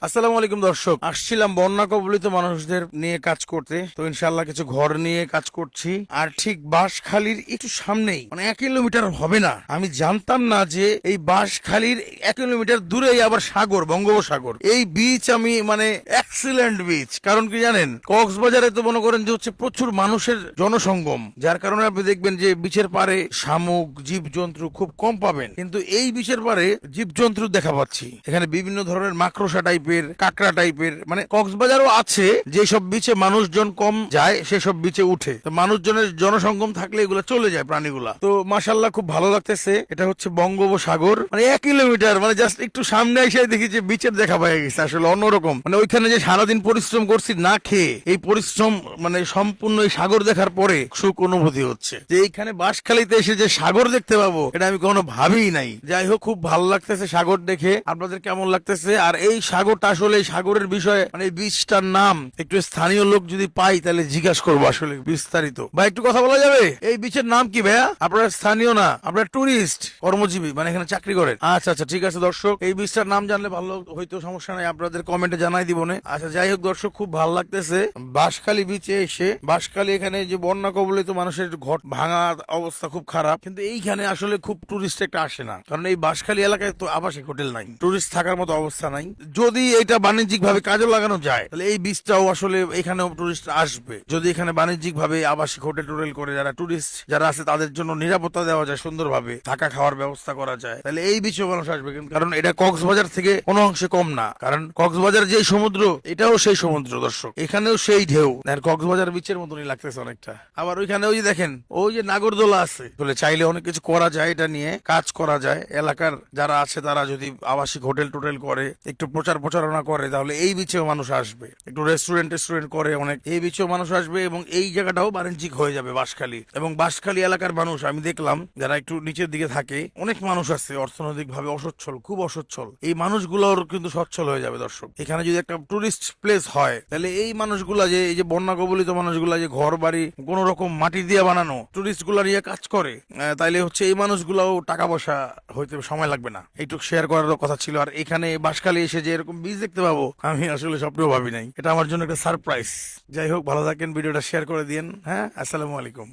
আসসালামু আলাইকুম দর্শক, আসছিলাম বন্যা কবলিত মানুষদের নিয়ে কাজ করতে। তো ইনশাল্লাহ কিছু ঘর নিয়ে কাজ করছি। আর ঠিক বাঁশখালীর একটু সামনেই, মানে 1 কিলোমিটার হবে না, আমি জানতাম না যে এই বাঁশখালীর 1 কিলোমিটার দূরেই আবার সাগর, বঙ্গোপসাগর। এই বিচ আমি মানে এক্সিলেন্ট বিচ। কারণ কি জানেন, কক্সবাজারে তো মনে করেন যে হচ্ছে প্রচুর মানুষের জনসঙ্গম, যার কারণে আপনি দেখবেন যে বিচের পারে শামুক, জীবজন্তু খুব কম পাবেন। কিন্তু এই বিচের পারে জীবজন্তু দেখা পাচ্ছি। এখানে বিভিন্ন ধরনের মাকড়সা টাইপের, কাকড়া টাইপের, মানে কক্সবাজারও আছে যেসব বিচে মানুষজন কম যায় সেসব বিচে উঠে। তো মানুষজনের জনসঙ্গম থাকলে এগুলো চলে যায় প্রাণীগুলা। তো মাশাল্লাহ খুব ভালো লাগতেছে। এটা হচ্ছে বঙ্গোপসাগর, মানে 1 কিলোমিটার, মানে জাস্ট একটু সামনে এসে দেখি যে বিচের দেখা পাই গেছে। আসলে অন্যরকম, মানে ওইখানে যে সারাদিন পরিশ্রম করছি না খেয়ে, এই পরিশ্রম মানে সম্পূর্ণ এই সাগর দেখার পরে সুখ অনুভূতি হচ্ছে যে এইখানে বাঁশখালীতে এসে যে সাগর দেখতে পাবো, এটা আমি কখনো ভাবিই নাই। যাই হোক, খুব ভালো লাগতেছে সাগর দেখে। আপনাদের কেমন লাগতেছে? আর এই সাগরটা আসলে, এই সাগরের বিষয়ে, মানে এই বীজটার নাম একটু স্থানীয় লোক যদি পাই তাহলে জিজ্ঞাসা করবো আসলে বিস্তারিত। ভাই একটু কথা বলা যাবে? এই বিচের নাম কি ভাইয়া? আপনারা স্থানীয় না, আপনারা টুরিস্ট, কর্মজীবী, মানে এখানে চাকরি করেন? আচ্ছা আচ্ছা, ঠিক আছে দর্শক, এই বীজটার নাম জানলে ভালো হয়তো, সমস্যা নাই, আপনাদের কমেন্টে জানাই দিব না। আচ্ছা যাই হোক দর্শক, খুব ভালো লাগতেছে বাঁশখালী বিচে এসে। বাঁশখালী এখানে যে বন্যা কবলিত মানুষের ঘর ভাঙা অবস্থা খুব খারাপ, কিন্তু এইখানে আসলে খুব টুরিস্ট একটা আসে না, কারণ এই বাঁশখালী এলাকায় তো আবাসিক হোটেল নাই, টুরিস্ট থাকার মতো অবস্থা নাই। যদি এটা বাণিজ্যিক ভাবে কাজে লাগানো যায় তাহলে এই বীজটাও আসলে এখানেও টুরিস্ট আসবে। যদি এখানে বাণিজ্যিক ভাবে আবাসিক হোটেল টোটেল করে যারা টুরিস্ট যারা আছে তাদের জন্য নিরাপত্তা দেওয়া যায়, সুন্দরভাবে থাকা খাওয়ার ব্যবস্থা করা যায়, তাহলে এই বিচেও মানুষ আসবে। কারণ এটা কক্সবাজার থেকে কোনো অংশে কম না, কারণ কক্সবাজার যে সমুদ্র, এটাও সেই সমুদ্র দর্শক, এখানেও সেই ঢেউ। আর কক্সবাজার বিচের মতনই লাগতেছে অনেকটা। আবার ওইখানে ওই যে দেখেন, ওই যে নাগরদোলা আছে, বলে চাইলে অনেক কিছু করা যায়, এটা নিয়ে কাজ করা যায়। এলাকার যারা আছে তারা যদি আবাসিক হোটেল টোটেল করে, একটু প্রচারণা করে, তাহলে এই বিচেও মানুষ আসবে। একটু রেস্টুরেন্ট করে অনেক, এই বিচেও মানুষ আসবে এবং এই জায়গাটাও বাণিজ্যিক হয়ে যাবে বাঁশখালী। এবং বাঁশখালী এলাকার মানুষ আমি দেখলাম যারা একটু নিচের দিকে থাকে, অনেক মানুষ আছে অর্থনৈতিক ভাবে অসচ্ছল, খুব অসচ্ছল। এই মানুষগুলোর কিন্তু সচ্ছল হয়ে যাবে দর্শক। এখানে যদি একটা টুরিস্ট প্লেস হয় তাহলে এই মানুষগুলা, যে এই যে বন্যা কবলিত মানুষগুলা যে ঘর বাড়ি কোন রকম মাটি দিয়ে বানানো, টুরিস্ট গুলা নিয়ে কাজ করে, তাইলে হচ্ছে এই মানুষগুলাও টাকা পয়সা হইতে সময় লাগবে না। এইটুকু শেয়ার করার কথা ছিল। আর এখানে বাঁশখালী এসে যে এরকম বীজ দেখতে পাবো, আমি আসলে স্বপ্নেও ভাবি নাই। এটা আমার জন্য একটা সারপ্রাইজ। যাই হোক, ভালো থাকেন, ভিডিওটা শেয়ার করে দিন। হ্যাঁ, আসসালামু আলাইকুম।